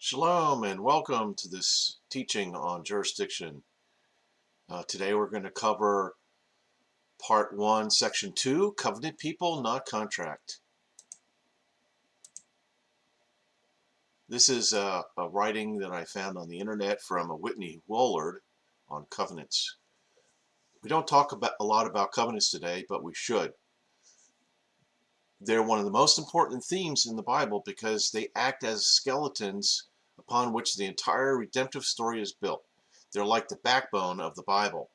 Shalom and welcome to this teaching on jurisdiction. Today we're going to cover Part 1, Section 2, Covenant People, Not Contract. This is a writing that I found on the internet from a Whitney Woolard on covenants. We don't talk a lot about covenants today, but we should. They're one of the most important themes in the Bible because they act as skeletons upon which the entire redemptive story is built. They're like the backbone of the Bible.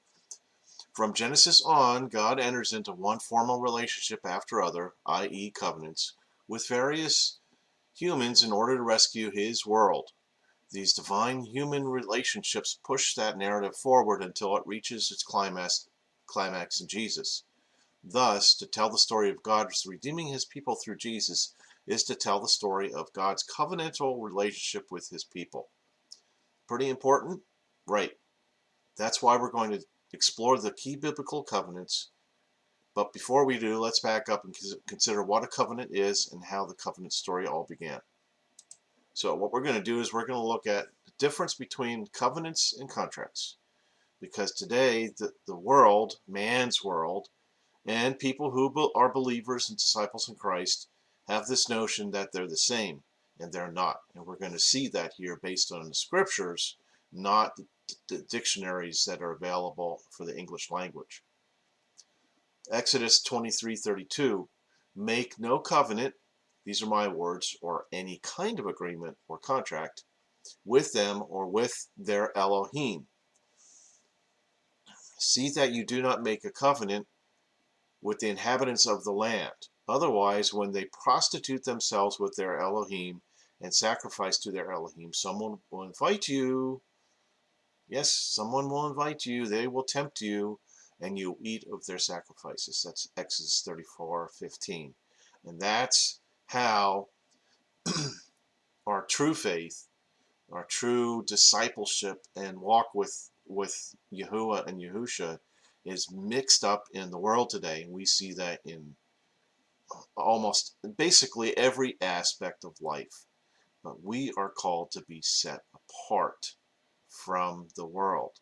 From Genesis on, God enters into one formal relationship after other, i.e. covenants, with various humans in order to rescue his world. These divine human relationships push that narrative forward until it reaches its climax in Jesus. Thus, to tell the story of God redeeming his people through Jesus is to tell the story of God's covenantal relationship with his people. Pretty important? Right. That's why we're going to explore the key biblical covenants. But before we do, let's back up and consider what a covenant is and how the covenant story all began. So what we're going to do is we're going to look at the difference between covenants and contracts. Because today, the world, man's world, and people who are believers and disciples in Christ have this notion that they're the same, and they're not. And we're going to see that here based on the scriptures, not the dictionaries that are available for the English language. Exodus 23:32, make no covenant, these are my words, or any kind of agreement or contract with them or with their Elohim. See that you do not make a covenant with the inhabitants of the land. Otherwise, when they prostitute themselves with their Elohim and sacrifice to their Elohim, someone will invite you. Yes, someone will invite you. They will tempt you, and you eat of their sacrifices. That's Exodus 34:15. And that's how our true faith, our true discipleship and walk with Yahuwah and Yahusha is mixed up in the world today. And we see that in almost basically every aspect of life. But we are called to be set apart from the world.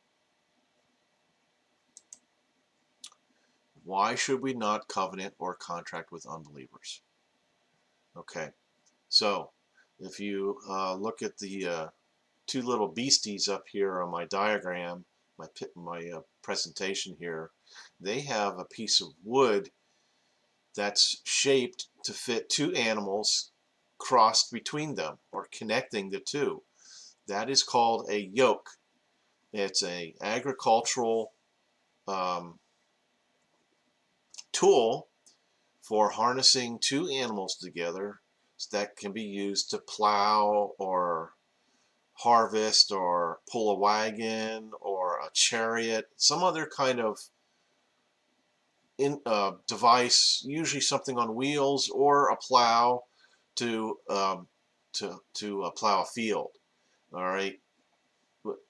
Why should we not covenant or contract with unbelievers? Okay, so if you look at the two little beasties up here on my diagram, my presentation here, they have a piece of wood that's shaped to fit two animals crossed between them or connecting the two. That is called a yoke. It's an agricultural tool for harnessing two animals together that can be used to plow or harvest or pull a wagon or a chariot, some other kind of device, usually something on wheels or a plow to plow a field. All right.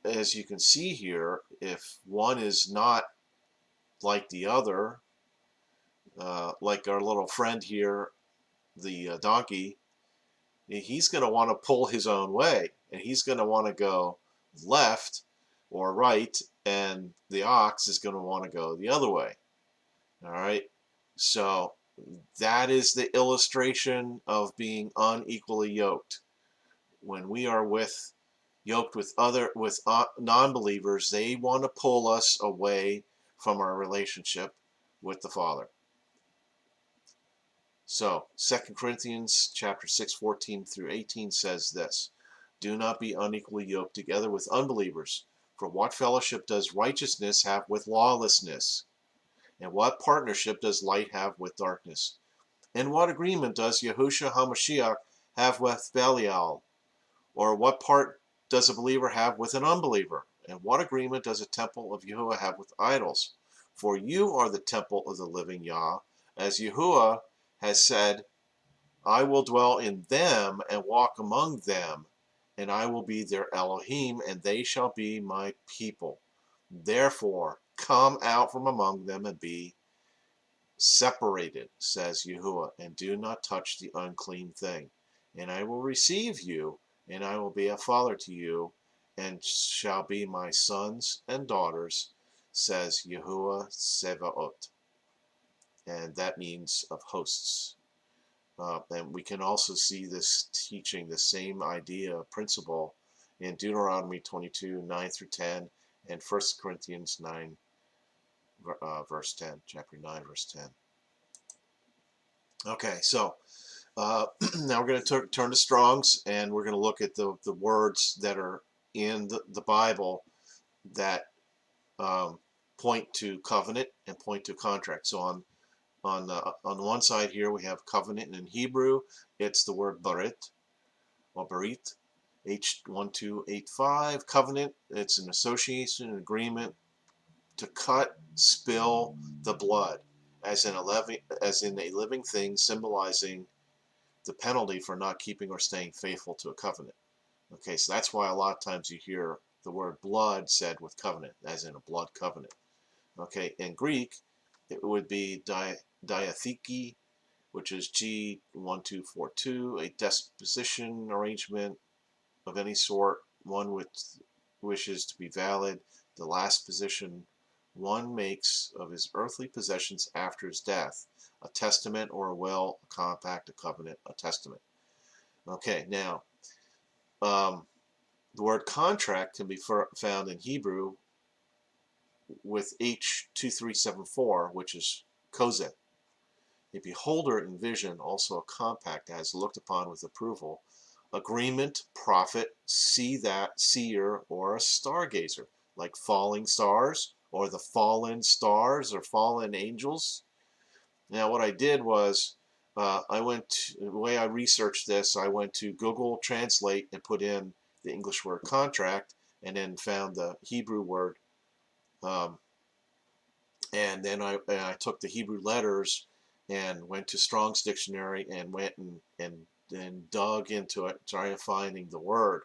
As you can see here, if one is not like the other, like our little friend here, the donkey, he's going to want to pull his own way, and he's going to want to go left or right, and the ox is going to want to go the other way. All right, so that is the illustration of being unequally yoked. When we are yoked with non-believers, they want to pull us away from our relationship with the Father. So 2 Corinthians chapter 6:14 through 18 says this: do not be unequally yoked together with unbelievers, for what fellowship does righteousness have with lawlessness? And what partnership does light have with darkness? And what agreement does Yahushua HaMashiach have with Belial? Or what part does a believer have with an unbeliever? And what agreement does a temple of Yahuwah have with idols? For you are the temple of the living Yah, as Yahuwah has said, I will dwell in them and walk among them, and I will be their Elohim, and they shall be my people. Therefore, come out from among them and be separated, says Yahuwah, and do not touch the unclean thing, and I will receive you, and I will be a father to you, and shall be my sons and daughters, says Yahuwah Sevaot. And that means of hosts. And we can also see this teaching, the same idea, principle, in Deuteronomy 22, 9 through 10, and 1 Corinthians 9, verse 10, chapter 9, verse 10. Okay, so now we're going to turn to Strong's, and we're going to look at the words that are in the Bible that point to covenant and point to contract. So on one side here we have covenant, and in Hebrew it's the word barit or barit, H1285. Covenant, it's an association, an agreement to cut, spill the blood, as in a living thing, symbolizing the penalty for not keeping or staying faithful to a covenant. Okay, so that's why a lot of times you hear the word blood said with covenant, as in a blood covenant. Okay, in Greek, it would be diatheke, which is G1242, a disposition arrangement of any sort, one which wishes to be valid, the last position one makes of his earthly possessions after his death, a testament or a will, a compact, a covenant, a testament. Okay, now, the word contract can be found in Hebrew with H2374, which is kozeh. A beholder in vision, also a compact, as looked upon with approval. Agreement, prophet, see that, seer, or a stargazer, like falling stars, or the fallen stars, or fallen angels. Now, what I did was, the way I researched this, I went to Google Translate and put in the English word contract, and then found the Hebrew word, and then I took the Hebrew letters and went to Strong's dictionary and went and dug into it, trying to finding the word.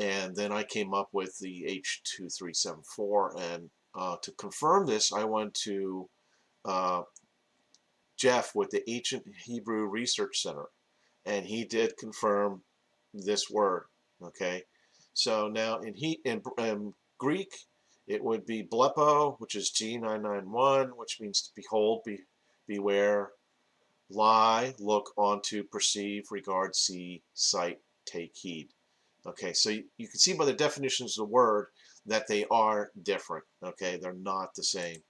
And then I came up with the H2374. And to confirm this, I went to Jeff with the Ancient Hebrew Research Center, and he did confirm this word. Okay, so now in Greek, it would be blepo, which is G991, which means to behold, beware, lie, look onto, perceive, regard, see, sight, take heed. Okay, so you can see by the definitions of the word that they are different. Okay, they're not the same.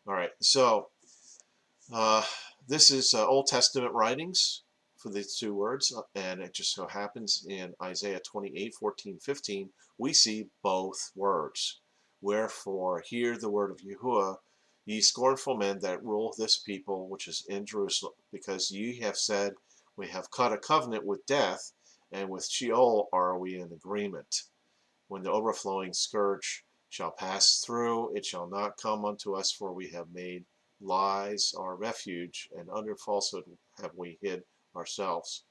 All right, so uh, this is Old Testament writings for these two words, and it just so happens in Isaiah 28, 14, 15, we see both words. Wherefore, hear the word of Yahuwah, ye scornful men that rule this people which is in Jerusalem, because ye have said, we have cut a covenant with death, and with Sheol are we in agreement. When the overflowing scourge shall pass through, it shall not come unto us, for we have made lies our refuge, and under falsehood have we hid ourselves.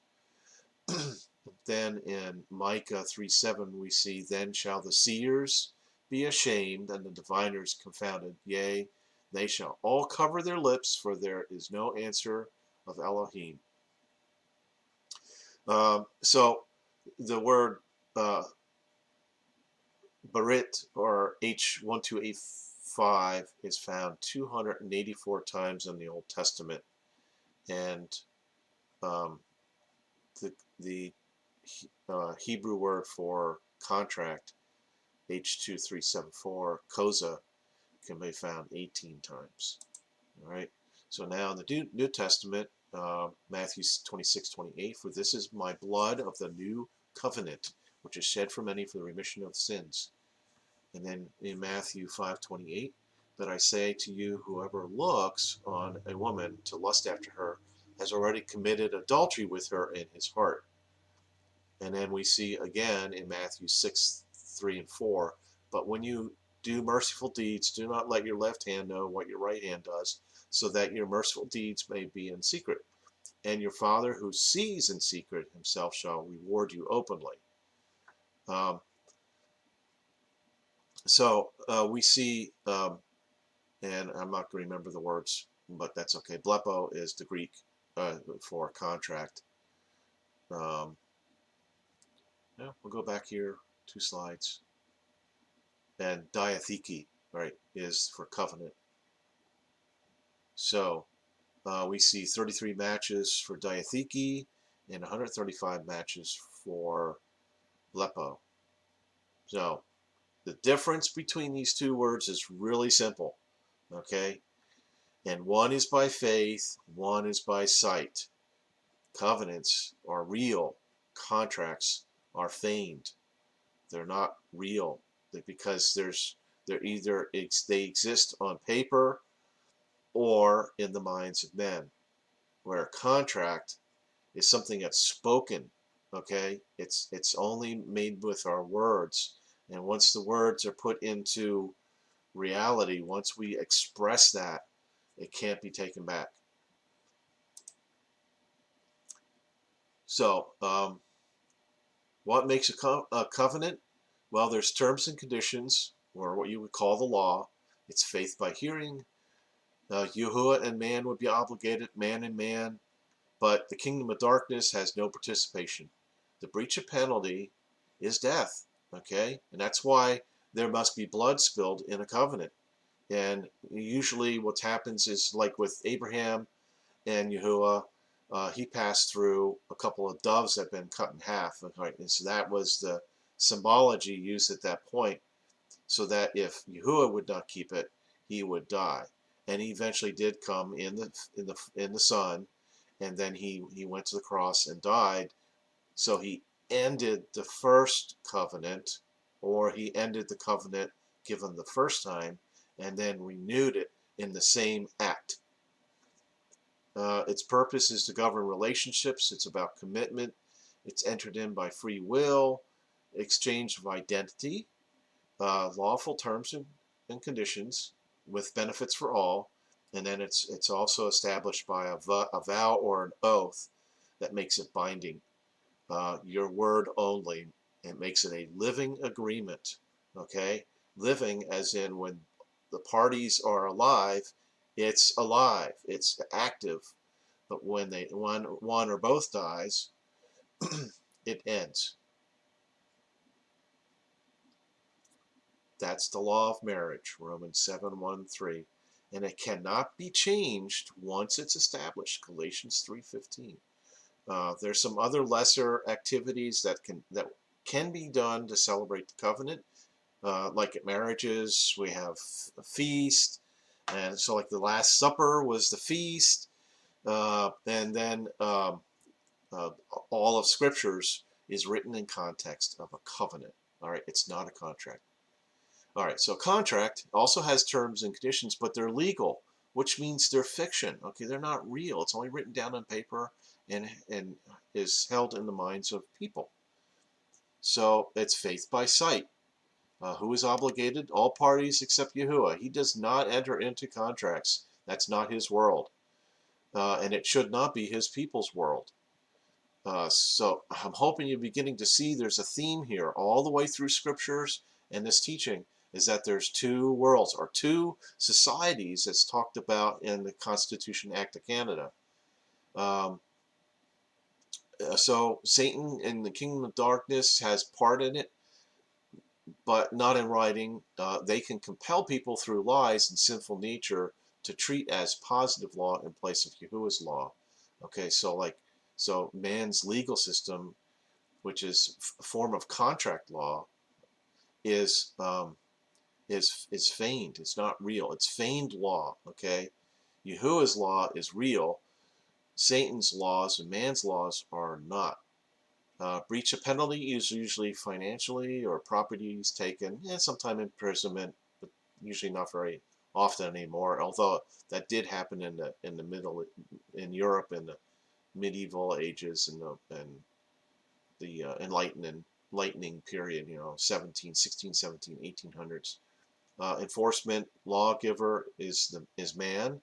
Then in Micah 3:7 we see, then shall the seers be ashamed, and the diviners confounded. Yea, they shall all cover their lips, for there is no answer of Elohim. So the word Barit, or H1285, is found 284 times in the Old Testament, and the Hebrew word for contract, H2374, koza, can be found 18 times. All right. So now in the New Testament, Matthew 26:28, for this is my blood of the new covenant, which is shed for many for the remission of sins. And then in Matthew 5:28, that I say to you, whoever looks on a woman to lust after her has already committed adultery with her in his heart. And then we see again in Matthew 6:3 and 4, but when you do merciful deeds, do not let your left hand know what your right hand does, so that your merciful deeds may be in secret. And your Father who sees in secret himself shall reward you openly. So we see, and I'm not going to remember the words, but that's okay. Blepo is the Greek for contract. Um, yeah, we'll go back here 2 slides. And diatheke, right, is for covenant. So we see 33 matches for diatheke and 135 matches for blepo. So the difference between these two words is really simple, okay? And one is by faith, one is by sight. Covenants are real, contracts are feigned. They're not real because they're either they exist on paper or in the minds of men. Where a contract is something that's spoken, okay? It's only made with our words, and once the words are put into reality, once we express that, it can't be taken back. So, what makes a covenant? Well, there's terms and conditions, or what you would call the law. It's faith by hearing. Yahuwah and man would be obligated, man and man, but the kingdom of darkness has no participation. The breach of penalty is death, okay? And that's why there must be blood spilled in a covenant. And usually what happens is like with Abraham and Yahuwah, he passed through a couple of doves that had been cut in half, right? And so that was the symbology used at that point, so that if Yahuwah would not keep it, he would die. And he eventually did come in the Son, and then he went to the cross and died. So he ended the first covenant, or he ended the covenant given the first time, and then renewed it in the same act. Its purpose is to govern relationships. It's about commitment. It's entered in by free will, exchange of identity, lawful terms and conditions with benefits for all, and then it's also established by a vow or an oath that makes it binding. Your word only. It makes it a living agreement. Okay, living as in when the parties are alive, it's alive, it's active. But when one or both dies, it ends. That's the law of marriage, Romans 7:1-3, and it cannot be changed once it's established, Galatians 3:15. There's some other lesser activities that can be done to celebrate the covenant. Like at marriages, we have a feast, and so like the Last Supper was the feast, and then all of Scriptures is written in context of a covenant. All right, it's not a contract. All right, so a contract also has terms and conditions, but they're legal, which means they're fiction. Okay, they're not real. It's only written down on paper and is held in the minds of people. So it's faith by sight. Who is obligated? All parties except Yahuwah. He does not enter into contracts. That's not his world. And it should not be his people's world. So I'm hoping you're beginning to see there's a theme here all the way through scriptures and this teaching is that there's two worlds or two societies that's talked about in the Constitution Act of Canada. Um, so Satan in the kingdom of darkness has part in it, but not in writing. They can compel people through lies and sinful nature to treat as positive law in place of Yahuwah's law. Okay, so man's legal system, which is a form of contract law, is is feigned. It's not real. It's feigned law. Okay, Yahuwah's law is real. Satan's laws and man's laws are not. Breach of penalty is usually financially or property is taken, and sometime imprisonment, but usually not very often anymore. Although that did happen in the middle in Europe in the medieval ages and the enlightening period, 17, 1800s. Enforcement lawgiver is man.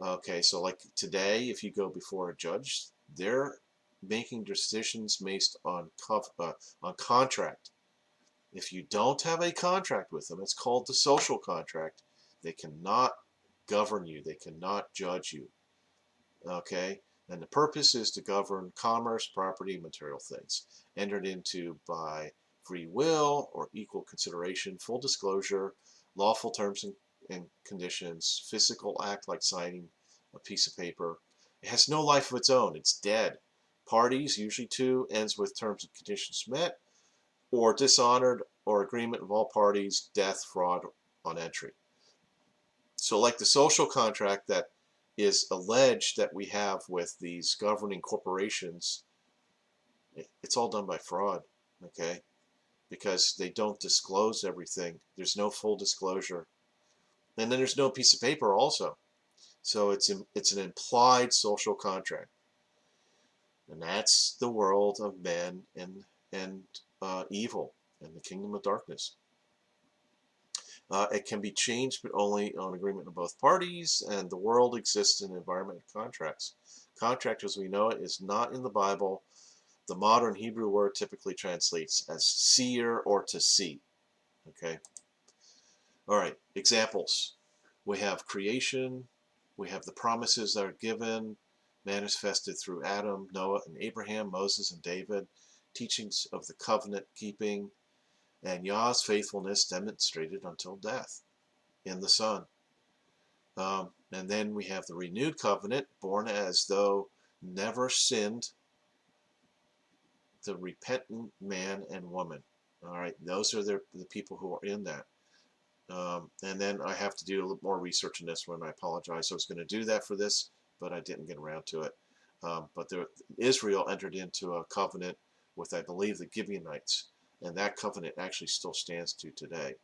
Okay, so like today, if you go before a judge, they're making decisions based on contract. If you don't have a contract with them, it's called the social contract. They cannot govern you. They cannot judge you. Okay, And the purpose is to govern commerce, property, material things, entered into by free will or equal consideration, full disclosure, lawful terms and conditions, physical act like signing a piece of paper. It has no life of its own. It's dead. Parties, usually two, ends with terms and conditions met, or dishonored, or agreement of all parties, death, fraud on entry. So like the social contract that is alleged that we have with these governing corporations, it's all done by fraud, okay? Because they don't disclose everything. There's no full disclosure. And then there's no piece of paper also. So it's an implied social contract. And that's the world of men and evil and the kingdom of darkness. It can be changed, but only on agreement of both parties, and the world exists in environment contracts. Contract, as we know it, is not in the Bible. The modern Hebrew word typically translates as seer or to see. Okay? All right, examples. We have creation. We have the promises that are given, manifested through Adam, Noah, and Abraham, Moses, and David. Teachings of the covenant keeping, and Yah's faithfulness demonstrated until death in the Son. And then we have the renewed covenant, born as though never sinned, the repentant man and woman. All right, those are the people who are in that. And then I have to do a little more research on this one. I apologize. I was going to do that for this, but I didn't get around to it. But Israel entered into a covenant with, I believe, the Gibeonites, and that covenant actually still stands to today.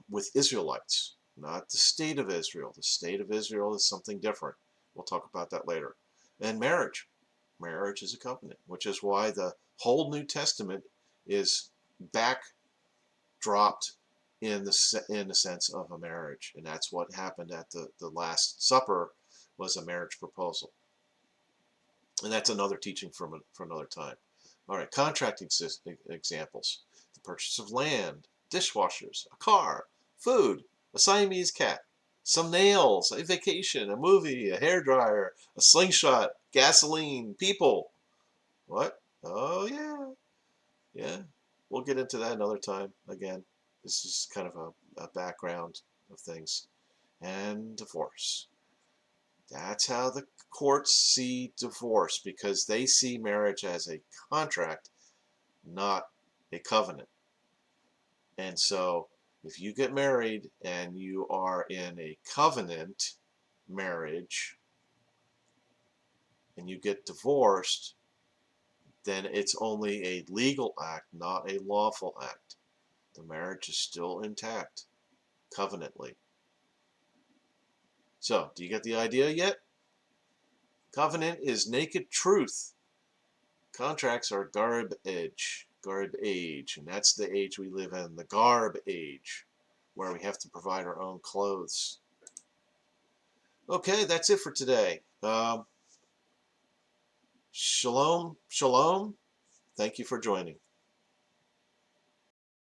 With Israelites, not the state of Israel. The state of Israel is something different. We'll talk about that later. And marriage. Marriage is a covenant, which is why the whole New Testament is backdropped in the sense of a marriage. And that's what happened at the Last Supper, was a marriage proposal. And that's another teaching for another time. All right, contract examples. The purchase of land, dishwashers, a car, food, a Siamese cat, some nails, a vacation, a movie, a hairdryer, a slingshot, gasoline, people. What? Oh, yeah. Yeah. We'll get into that another time. Again, this is kind of a background of things. And divorce. That's how the courts see divorce, because they see marriage as a contract, not a covenant. And so if you get married and you are in a covenant marriage and you get divorced, then it's only a legal act, not a lawful act. The marriage is still intact, covenantly. So, do you get the idea yet? Covenant is naked truth. Contracts are garbage, and that's the age we live in, the garb age, where we have to provide our own clothes. Okay, that's it for today. Shalom, shalom. Thank you for joining.